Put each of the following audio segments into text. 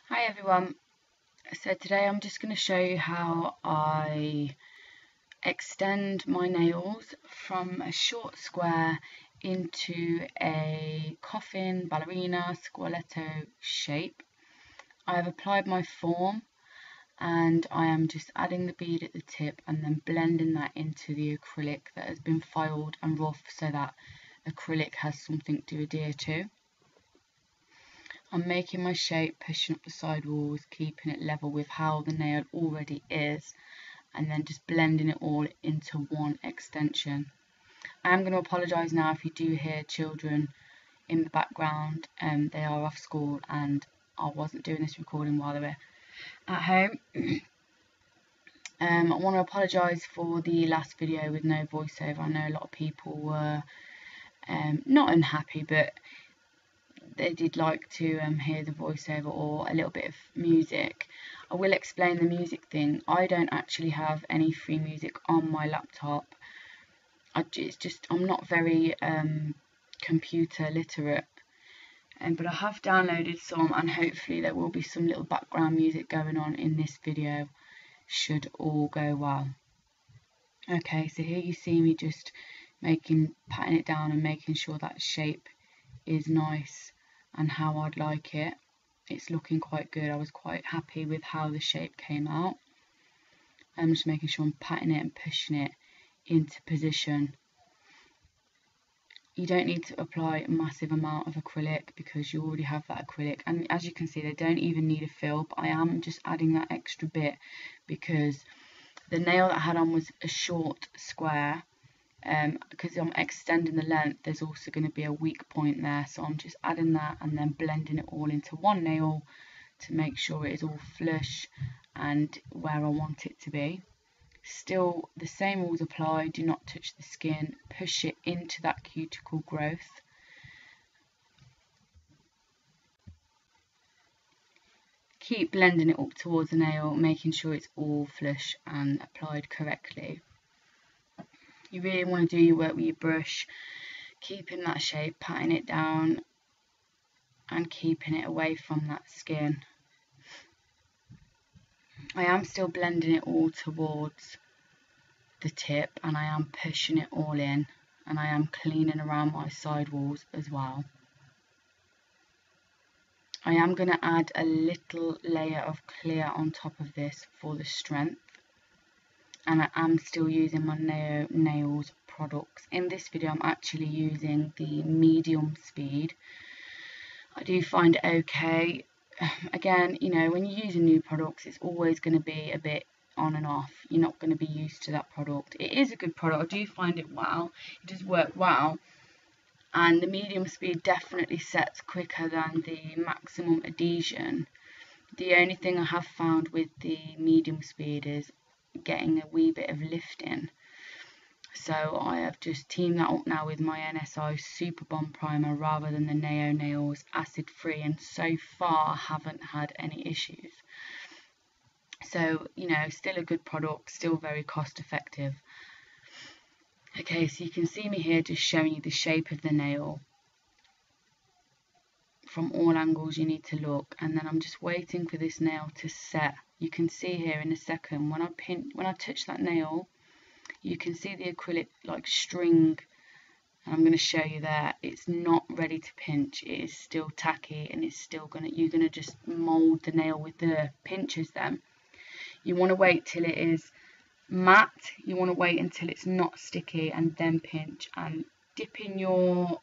Hi everyone, so today I'm just going to show you how I extend my nails from a short square into a coffin, ballerina, squaletto shape. I have applied my form and I am just adding the bead at the tip and then blending that into the acrylic that has been filed and rough so that acrylic has something to adhere to. I'm making my shape, pushing up the side walls, keeping it level with how the nail already is, and then just blending it all into one extension. I am going to apologise now if you do hear children in the background. They are off school and I wasn't doing this recording while they were at home. I want to apologise for the last video with no voiceover. I know a lot of people were not unhappy, but they did like to hear the voiceover or a little bit of music. I will explain the music thing. I don't actually have any free music on my laptop. I'm not very computer literate, but I have downloaded some, and hopefully there will be some little background music going on in this video should all go well. Okay, so here you see me just patting it down and making sure that shape is nice and how I'd like it. It's looking quite good. I was quite happy with how the shape came out. I'm just making sure I'm patting it and pushing it into position. You don't need to apply a massive amount of acrylic because you already have that acrylic, and as you can see they don't even need a fill, but I am just adding that extra bit because the nail that I had on was a short square. Because I'm extending the length, there's also going to be a weak point there, so I'm just adding that and then blending it all into one nail to make sure it is all flush and where I want it to be. Still the same rules apply. Do not touch the skin, push it into that cuticle growth. Keep blending it up towards the nail, making sure it's all flush and applied correctly. You really want to do your work with your brush, keeping that shape, patting it down and keeping it away from that skin. I am still blending it all towards the tip and I am pushing it all in, and I am cleaning around my side walls as well. I am going to add a little layer of clear on top of this for the strength, and I am still using my nails products. In this video I'm actually using the medium speed. I do find it okay. Again, you know, when you're using new products it's always going to be a bit on and off. You're not going to be used to that product. It is a good product. I do find it well. It does work well, and the medium speed definitely sets quicker than the maximum adhesion. The only thing I have found with the medium speed is getting a wee bit of lifting, so I have just teamed that up now with my NSI Super Bond Primer rather than the Nails acid free, and so far I haven't had any issues. So, you know, still a good product, still very cost effective. Okay, so you can see me here just showing you the shape of the nail from all angles. You need to look, and then I'm just waiting for this nail to set. You can see here in a second when I touch that nail, you can see the acrylic like string, and I'm going to show you there. It's not ready to pinch. It is still tacky, and it's still you're gonna just mold the nail with the pinchers. Then you want to wait till it is matte. You want to wait until it's not sticky and then pinch, and dipping your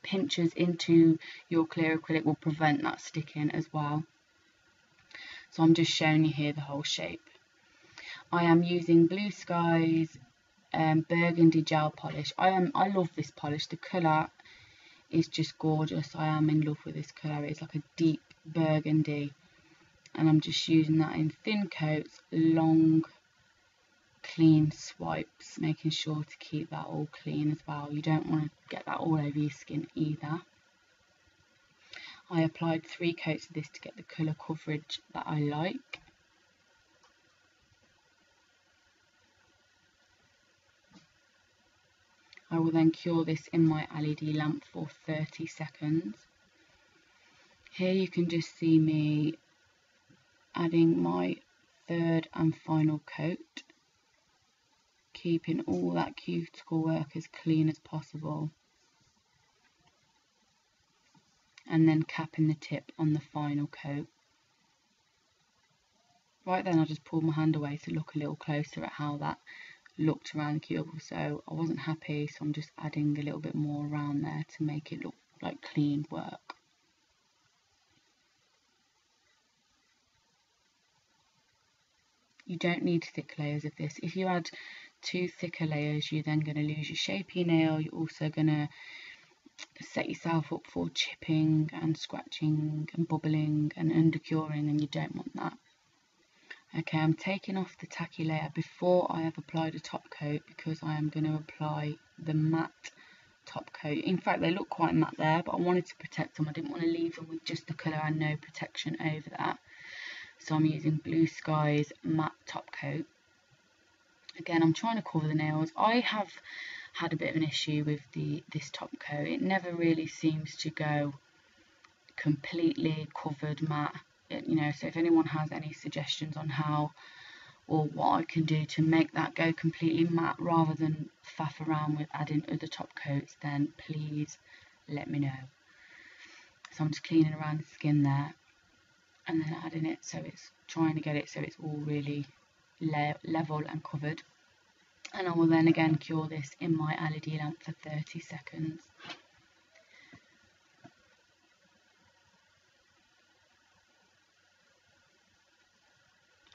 pinchers into your clear acrylic will prevent that sticking as well. So I'm just showing you here the whole shape. I am using Blue Skies burgundy gel polish. I love this polish. The colour is just gorgeous. I am in love with this colour. It's like a deep burgundy, and I'm just using that in thin coats, long clean swipes, making sure to keep that all clean as well. You don't want to get that all over your skin either. I applied 3 coats of this to get the colour coverage that I like. I will then cure this in my LED lamp for 30 seconds. Here you can just see me adding my third and final coat, keeping all that cuticle work as clean as possible, and then capping the tip on the final coat. Right then I just pulled my hand away to look a little closer at how that looked around the cuticle, so I wasn't happy, so I'm just adding a little bit more around there to make it look like clean work. You don't need thick layers of this. If you add too thicker layers, you're then going to lose your shape of your nail. You're also going to set yourself up for chipping and scratching and bubbling and undercuring, and you don't want that. Okay, I'm taking off the tacky layer before I have applied a top coat, because I am going to apply the matte top coat. In fact, they look quite matte there, but I wanted to protect them. I didn't want to leave them with just the colour and no protection over that. So I'm using Blue Sky's matte top coat. Again, I'm trying to cover the nails. I have had a bit of an issue with this top coat. It never really seems to go completely covered matte. You know, so if anyone has any suggestions on how or what I can do to make that go completely matte rather than faff around with adding other top coats, then please let me know. So I'm just cleaning around the skin there, and then adding it, so it's trying to get it so it's all really level and covered. And I will then again cure this in my LED lamp for 30 seconds.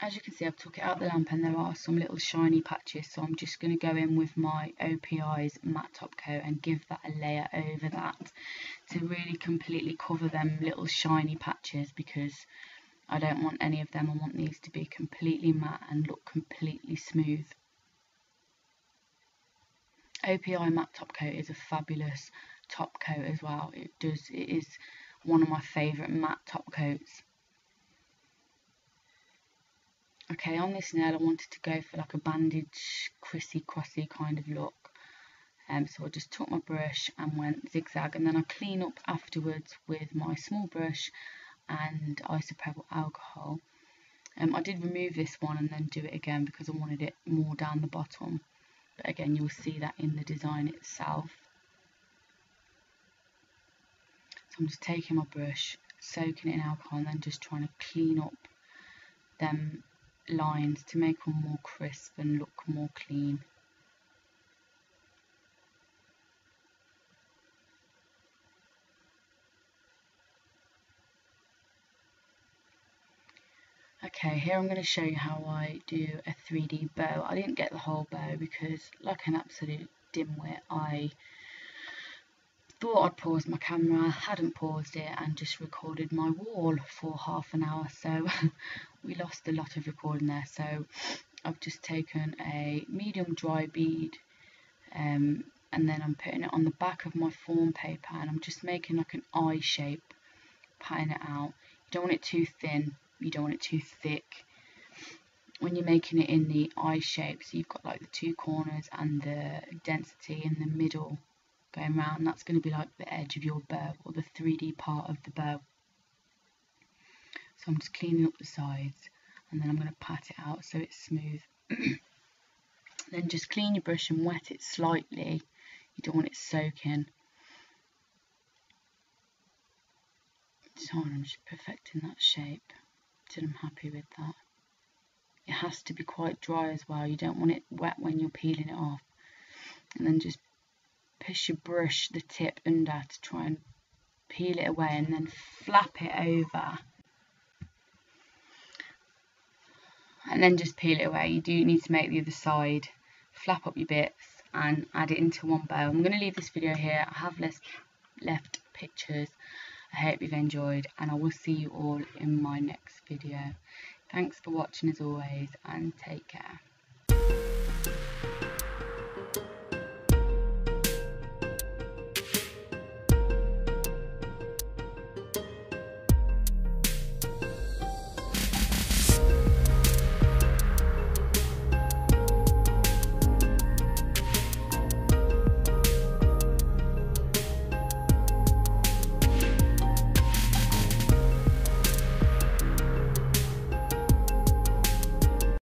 As you can see, I've took it out the lamp and there are some little shiny patches, so I'm just going to go in with my OPI's matte top coat and give that a layer over that to really completely cover them little shiny patches, because I don't want any of them. I want these to be completely matte and look completely smooth. OPI matte top coat is a fabulous top coat as well. It is one of my favourite matte top coats. Okay, on this nail I wanted to go for like a bandage, crossy kind of look. So I just took my brush and went zigzag, and then I clean up afterwards with my small brush and isopropyl alcohol. I did remove this one and then do it again because I wanted it more down the bottom. But again, you'll see that in the design itself. So I'm just taking my brush, soaking it in alcohol, and then just trying to clean up them lines to make them more crisp and look more clean. Okay, here I'm going to show you how I do a 3D bow. I didn't get the whole bow because, like an absolute dimwit, I thought I'd pause my camera, hadn't paused it, and just recorded my wall for half an hour, so we lost a lot of recording there. So I've just taken a medium dry bead, and then I'm putting it on the back of my form paper, and I'm just making like an eye shape, patting it out. You don't want it too thin, you don't want it too thick. When you're making it in the eye shape, so you've got like the two corners and the density in the middle going round, that's going to be like the edge of your bow, or the 3D part of the bow. So I'm just cleaning up the sides, and then I'm going to pat it out so it's smooth. Then just clean your brush and wet it slightly. You don't want it soaking. So I'm just perfecting that shape till I'm happy with that. It has to be quite dry as well. You don't want it wet when you're peeling it off. And then just push your brush, the tip under, to try and peel it away, and then flap it over. And then just peel it away. You do need to make the other side, flap up your bits and add it into one bow. I'm going to leave this video here. I have left pictures. I hope you've enjoyed, and I will see you all in my next video. Thanks for watching as always, and take care.